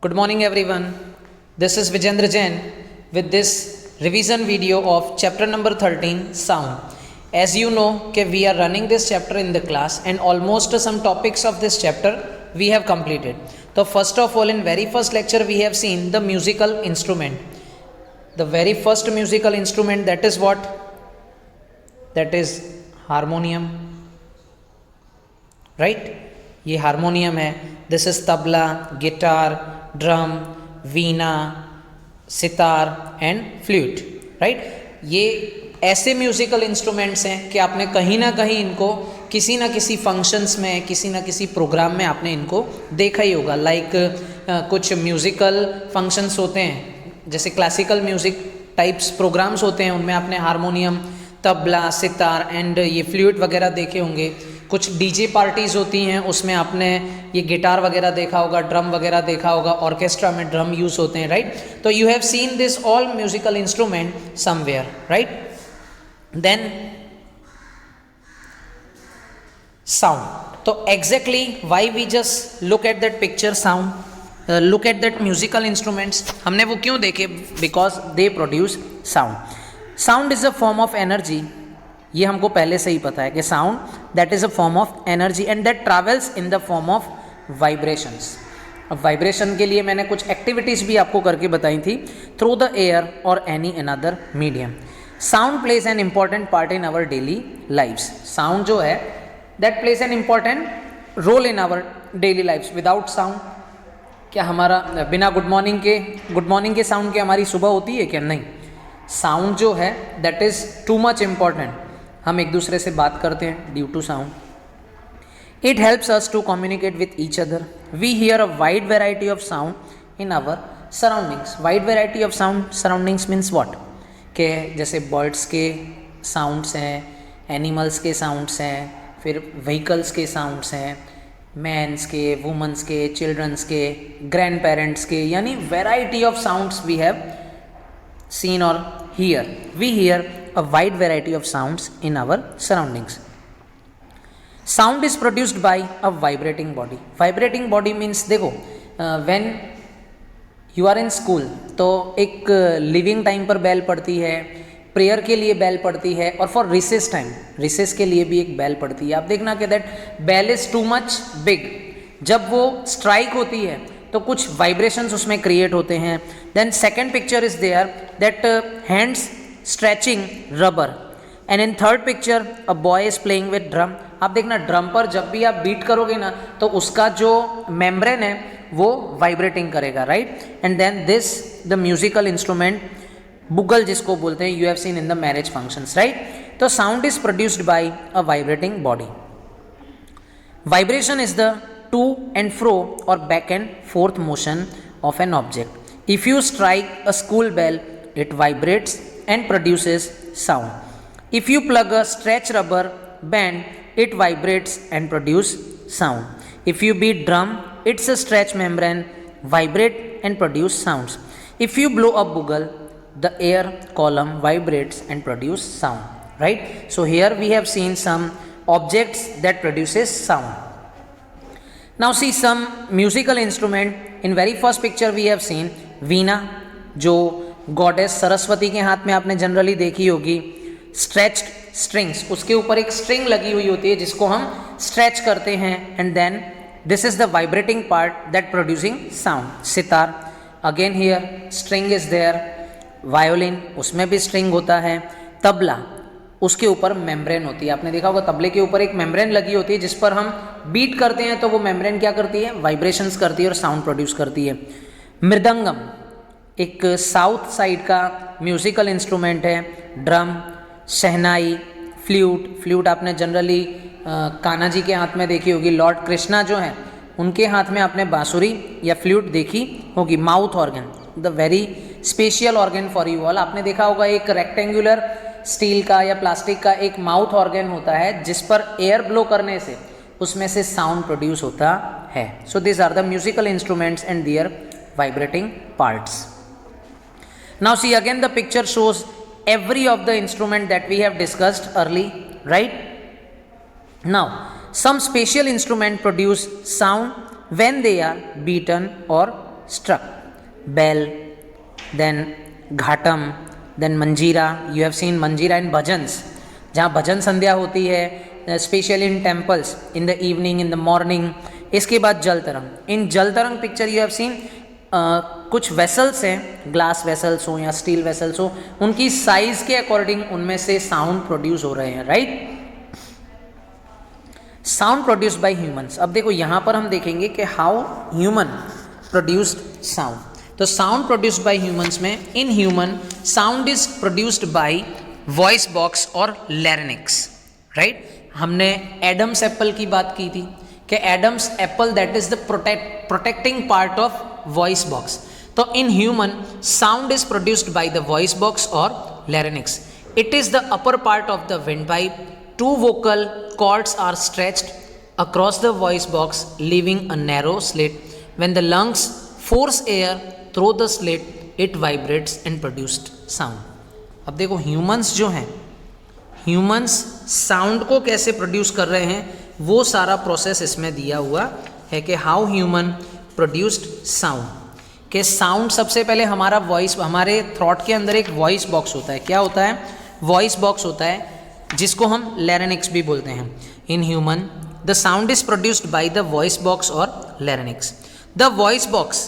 Good morning everyone. This is Vijendra Jain with this revision video of chapter number 13 sound. As you know कि we are running this chapter in the class and almost some topics of this chapter we have completed. So first of all in very first lecture we have seen the musical instrument. The very first musical instrument, that is what? That is harmonium. Right? ये harmonium है. This is tabla, guitar, drum, Veena, sitar and flute. Right? ये ऐसे musical instruments हैं कि आपने कहीं ना कहीं इनको किसी ना किसी फंक्शंस में, किसी ना किसी प्रोग्राम में आपने इनको देखा ही होगा. लाइक कुछ म्यूजिकल फंक्शंस होते हैं, जैसे क्लासिकल म्यूजिक टाइप्स प्रोग्राम्स होते हैं, उनमें आपने हारमोनियम, तबला, सितार एंड ये फ्लूट वगैरह देखे होंगे. कुछ डीजे पार्टीज़ होती हैं, उसमें आपने ये गिटार वगैरह देखा होगा, ड्रम वगैरह देखा होगा, ऑर्केस्ट्रा में ड्रम यूज़ होते हैं. राइट? तो you have seen this all musical instrument somewhere. Right? Then sound. तो exactly why we just look at that picture sound, look at that musical instruments, हमने वो क्यों देखे? Because they produce sound. Sound is a form of energy. ये हमको पहले से ही पता है कि sound that is a form of energy and that travels in the form of vibrations. अब वाइब्रेशन के लिए मैंने कुछ एक्टिविटीज़ भी आपको करके बताई थी, थ्रू द एयर और any another medium. Sound plays an important part in our daily lifes. Sound जो है that plays an important role in our daily lifes. Without sound, क्या हमारा बिना गुड मॉर्निंग के साउंड के हमारी सुबह होती है क्या? नहीं. साउंड जो है that is too much important. हम एक दूसरे से बात करते हैं due to sound. It helps us to communicate with each other. We hear a wide variety of sound in our surroundings. Wide variety of sound surroundings means what? के जैसे birds के साउंड्स हैं, एनिमल्स के sounds हैं, फिर vehicles के sounds हैं, men's के, वुमेंस के, चिल्ड्रंस के, ग्रैंड पेरेंट्स के, यानी variety of sounds we have seen or hear. We hear a wide variety of sounds in our surroundings. Sound is produced by a vibrating body. Vibrating body means देखो when you are in school तो एक living time पर bell पड़ती है, prayer के लिए bell पड़ती है, और फॉर रिसेस टाइम, रिसेस के लिए भी एक बेल पड़ती है. आप देखना कि that bell is too much big. जब वो स्ट्राइक होती है तो कुछ वाइब्रेशंस उसमें क्रिएट होते हैं. Then second picture is there that hands stretching rubber, and in third picture a boy is playing with drum. आप देखना ड्रम पर जब भी आप बीट करोगे ना तो उसका जो मेम्ब्रेन है वो वाइब्रेटिंग करेगा. Right? And then this the musical instrument bugle जिसको बोलते हैं, you have seen in the marriage functions. Right? तो sound is produced by a vibrating body. Vibration is the to and fro or back and forth motion of an object. If you strike a school bell, it vibrates and produces sound. If you plug a stretch rubber band, it vibrates and produces sound. If you beat drum, its a stretch membrane vibrate and produce sounds. If you blow a bugle, the air column vibrates and produce sound. Right? So here we have seen some objects that produces sound. Now see some musical instrument. In very first picture we have seen वीणा, जो goddess Saraswati के हाथ में आपने generally देखी होगी. Stretched strings, उसके ऊपर एक स्ट्रिंग लगी हुई होती है जिसको हम स्ट्रेच करते हैं, and then this is the vibrating part that producing sound. Sitar, again here string is there. Violin, उसमें भी स्ट्रिंग होता है. तबला, उसके ऊपर मेम्ब्रेन होती है. आपने देखा होगा तबले के ऊपर एक मेम्ब्रेन लगी होती है जिस पर हम बीट करते हैं तो वो मेम्ब्रेन क्या करती है? वाइब्रेशंस करती है और साउंड प्रोड्यूस करती है. मृदंगम एक साउथ साइड का म्यूजिकल इंस्ट्रूमेंट है. ड्रम, शहनाई, फ्लूट आपने जनरली कान्हा जी के हाथ में देखी होगी. लॉर्ड कृष्णा जो हैं उनके हाथ में आपने बांसुरी या फ्लूट देखी होगी. Mouth organ, the very special organ for you all. आपने देखा होगा एक रेक्टेंगुलर स्टील का या प्लास्टिक का एक माउथ ऑर्गन होता है जिस पर एयर ब्लो करने से उसमें से साउंड प्रोड्यूस होता है. So this are the musical instruments and their vibrating parts. Now see again the picture shows every of the instrument that we have discussed early. Right? Now some special instrument produce sound when they are beaten or struck. Bell, then ghatam, then manjira. You have seen manjira in bhajans, जहाँ भजन संध्या होती है, specially in temples in the evening, in the morning. इसके बाद जल तरंग. इन जल तरंग picture you have scene कुछ वेसल्स हैं, ग्लास वेसल्स हो या स्टील वेसल्स हो, उनकी साइज के अकॉर्डिंग उनमें से साउंड प्रोड्यूस हो रहे हैं, right. Sound produced by humans. अब देखो यहाँ पर हम देखेंगे कि हाउ ह्यूमन प्रोड्यूस्ड साउंड. तो साउंड प्रोड्यूस्ड बाय ह्यूमंस में, in human sound is produced by voice box और लैरिंक्स, राइट. हमने एडम्स एप्पल की बात की थी कि Adam's apple that is the protecting part of voice box. तो in human sound is produced by the voice box और larynx. It is the upper part of the wind pipe. Two vocal cords are stretched across the voice box, leaving a narrow slit. When the lungs force air through the slit, it vibrates and produced sound. अब देखो humans जो हैं, humans sound को कैसे produce कर रहे हैं, वो सारा प्रोसेस इसमें दिया हुआ है कि हाउ ह्यूमन प्रोड्यूस्ड साउंड. कि साउंड सबसे पहले हमारा वॉइस, हमारे थ्रॉट के अंदर एक वॉइस बॉक्स होता है. क्या होता है? वॉइस बॉक्स होता है, जिसको हम लैरिंक्स भी बोलते हैं. In human the sound is produced by the voice box और larynx. The voice box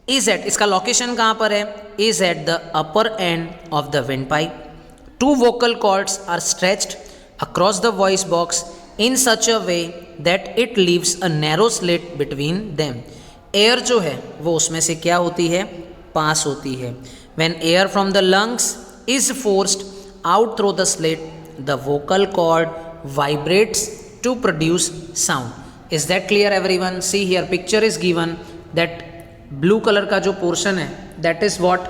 is at, इसका लोकेशन कहाँ पर है? Is at the upper end of the wind pipe. Two vocal cords are stretched across the voice box in such a way that it leaves a narrow slit between them. Air जो है वो उसमें से क्या होती है? पास होती है. When air from the lungs is forced out through the slit, the vocal cord vibrates to produce sound. Is that clear everyone? See here picture is given, that blue color का जो portion है, that is what?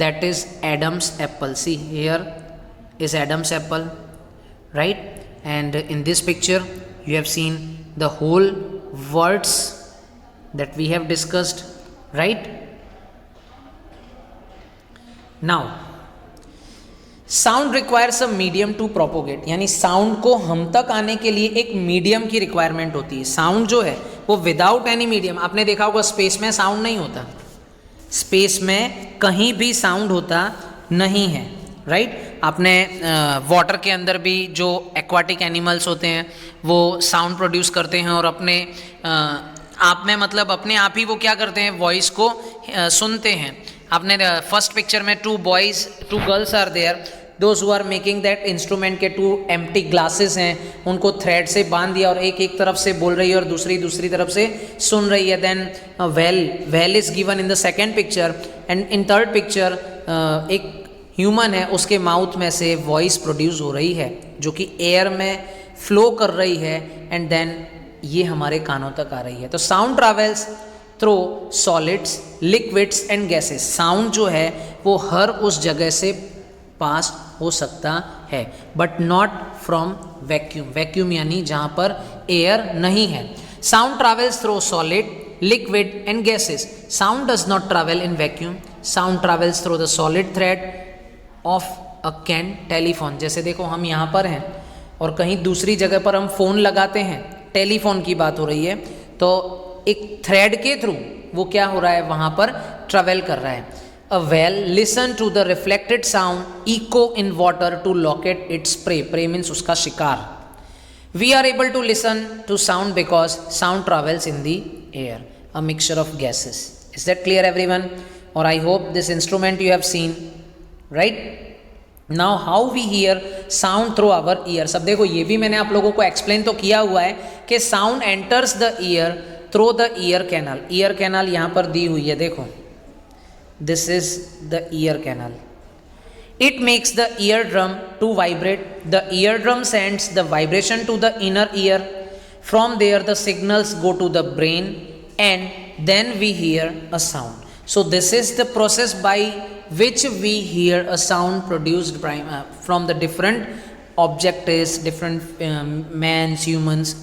That is Adam's apple. See here is Adam's apple, right? And in this picture you have seen the whole words that we have discussed, right? Now sound requires a medium to propagate. यानी sound को हम तक आने के लिए एक medium की requirement होती है. साउंड जो है वो विदाउट एनी मीडियम, आपने देखा होगा स्पेस में साउंड नहीं होता, स्पेस में कहीं भी साउंड होता नहीं है, राइट. आपने वाटर के अंदर भी जो एक्वाटिक एनिमल्स होते हैं वो साउंड प्रोड्यूस करते हैं और अपने आप में मतलब अपने आप ही वो क्या करते हैं, वॉइस को सुनते हैं. आपने फर्स्ट पिक्चर में two girls are there, those who are making that instrument के टू एम्प्टी ग्लासेस हैं, उनको थ्रेड से बांध दिया और एक तरफ से बोल रही है और दूसरी तरफ से सुन रही है. Then well is given in the second picture. And in third picture एक ह्यूमन है, उसके माउथ में से वॉइस प्रोड्यूस हो रही है जो कि एयर में फ्लो कर रही है एंड देन ये हमारे कानों तक आ रही है. तो sound travels through solids, liquids and gases. Sound जो है वो हर उस जगह से पास हो सकता है, but not from vacuum. Vacuum यानी जहाँ पर एयर नहीं है. Sound travels through solid, liquid and gases. Sound does not travel in vacuum. Sound travels through the solid thread of a can telephone. जैसे देखो हम यहाँ पर हैं और कहीं दूसरी जगह पर हम फ़ोन लगाते हैं, टेलीफोन की बात हो रही है, तो एक थ्रेड के थ्रू वो क्या हो रहा है, वहाँ पर ट्रैवल कर रहा है. A whale listen to the reflected sound echo in water to locate its prey. Prey means उसका शिकार. We are able to listen to sound because sound travels in the air, a mixture of gases. Is that clear everyone? Or I hope this instrument you have seen, right? Now how we hear sound through our ears. अब देखो ये भी मैंने आप लोगों को explain तो किया हुआ है कि sound enters the ear through the ear canal. Ear canal यहाँ पर दी हुई है, देखो. This is the ear canal. It makes the eardrum to vibrate. The eardrum sends the vibration to the inner ear. From there the signals go to the brain and then we hear a sound. So this is the process by which we hear a sound produced from the different objects, different mans, humans,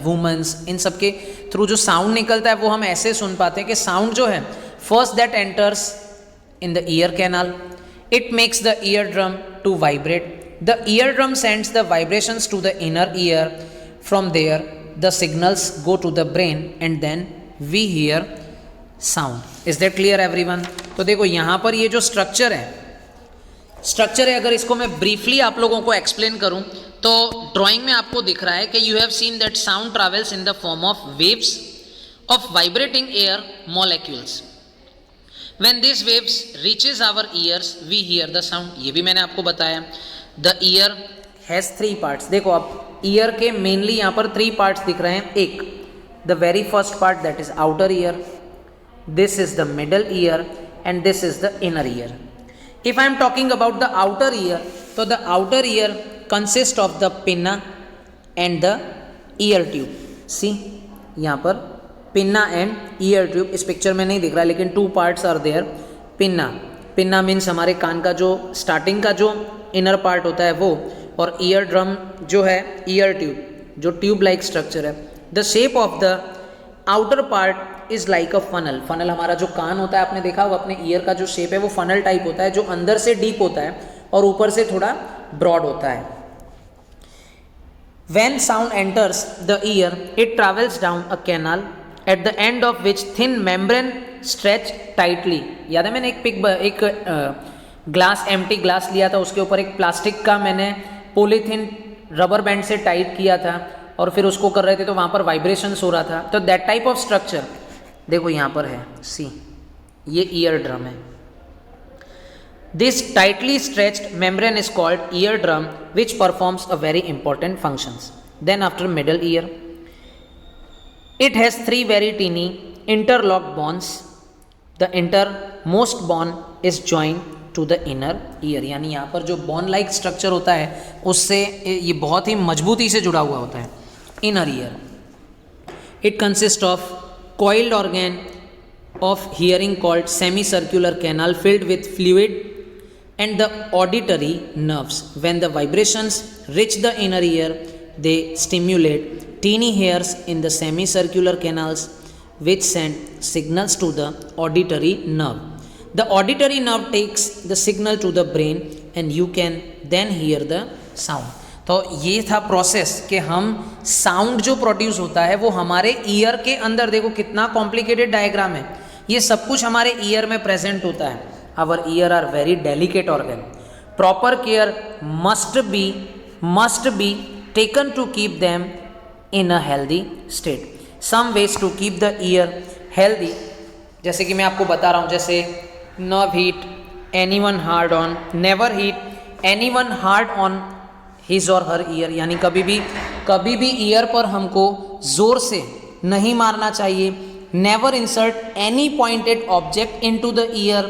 womens. इन सब के through जो sound निकलता है वो हम ऐसे सुन पाते हैं कि साउंड जो है first that enters in the ear canal. It makes the eardrum to vibrate. The eardrum sends the vibrations to the inner ear. From there the signals go to the brain and then we hear sound. Is that clear everyone? तो देखो यहाँ पर ये जो structure है, अगर इसको मैं ब्रीफली आप लोगों को एक्सप्लेन करूं तो ड्राइंग में आपको दिख रहा है कि you have seen that sound travels in the form of waves of vibrating air molecules. When this waves reaches our ears we hear the sound. ये भी मैंने आपको बताया। The ear has 3 parts. देखो अब ईयर के मेनली यहाँ पर 3 पार्ट्स दिख रहे हैं। एक, the very first part that is outer ear, this is the middle ear and this is the inner ear. If I am talking about the outer ear, तो the outer ear consists of the pinna and the ear tube. See, यहाँ पर pinna and ear tube इस picture में नहीं दिख रहा, लेकिन 2 parts are there. pinna means हमारे कान का जो स्टार्टिंग का जो इनर पार्ट होता है वो, और ईयर ड्रम जो है ईयर ट्यूब जो ट्यूब लाइक स्ट्रक्चर है। The shape of the outer part is like a funnel. Funnel हमारा जो कान होता है, आपने देखा होगा अपने ईयर का जो शेप है वो फनल टाइप होता है, जो अंदर से डीप होता है और ऊपर से थोड़ा ब्रॉड होता है। When sound enters the ear, it travels down a canal at the end of which thin membrane stretch tightly. याद है मैंने एक ग्लास, एम्प्टी ग्लास लिया था, उसके ऊपर एक प्लास्टिक का मैंने पॉलीथीन रबर बैंड से टाइट किया था और फिर उसको कर रहे थे तो वहाँ पर वाइब्रेशंस हो रहा था। तो दैट टाइप ऑफ स्ट्रक्चर देखो यहाँ पर है। सी, ये ईयर ड्रम है। This tightly stretched membrane is called ear drum which performs a very important functions. Then after middle ear it has 3 very tiny interlocked bonds. The innermost bond is joined to the inner ear. यानी यहाँ पर जो bond like structure होता है उससे ये बहुत ही मजबूती से जुड़ा हुआ होता है। Inner ear, it consist of coiled organ of hearing called semicircular canal filled with fluid and the auditory nerves. When the vibrations reach the inner ear, they stimulate teeny hairs in the semicircular canals which send signals to the auditory nerve. The auditory nerve takes the signal to the brain and you can then hear the sound. तो ये था process कि हम sound जो produce होता है वो हमारे ईयर के अंदर, देखो कितना कॉम्प्लिकेटेड डायग्राम है, ये सब कुछ हमारे ईयर में प्रेजेंट होता है। Our ear are very delicate organ. Proper care must be taken to keep them in a healthy state. Some ways to keep the ear healthy, जैसे कि मैं आपको बता रहा हूँ, जैसे न hit anyone hard on, never hit anyone hard on his or her year. यानी कभी भी ईयर पर हमको जोर से नहीं मारना चाहिए। Never insert any pointed object into the year,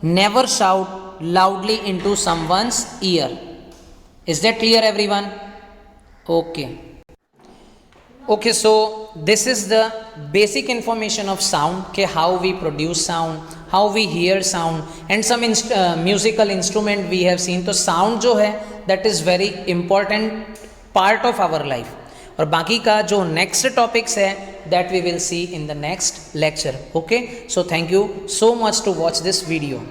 never shout loudly into someone's year. Is that clear everyone? Okay, so this is the basic information of sound, कि how we produce sound, how we hear sound, and some musical instrument we have seen. तो sound जो है that is very important part of our life. और बाकी का जो next topics है that we will see in the next lecture. Okay, so thank you so much to watch this video.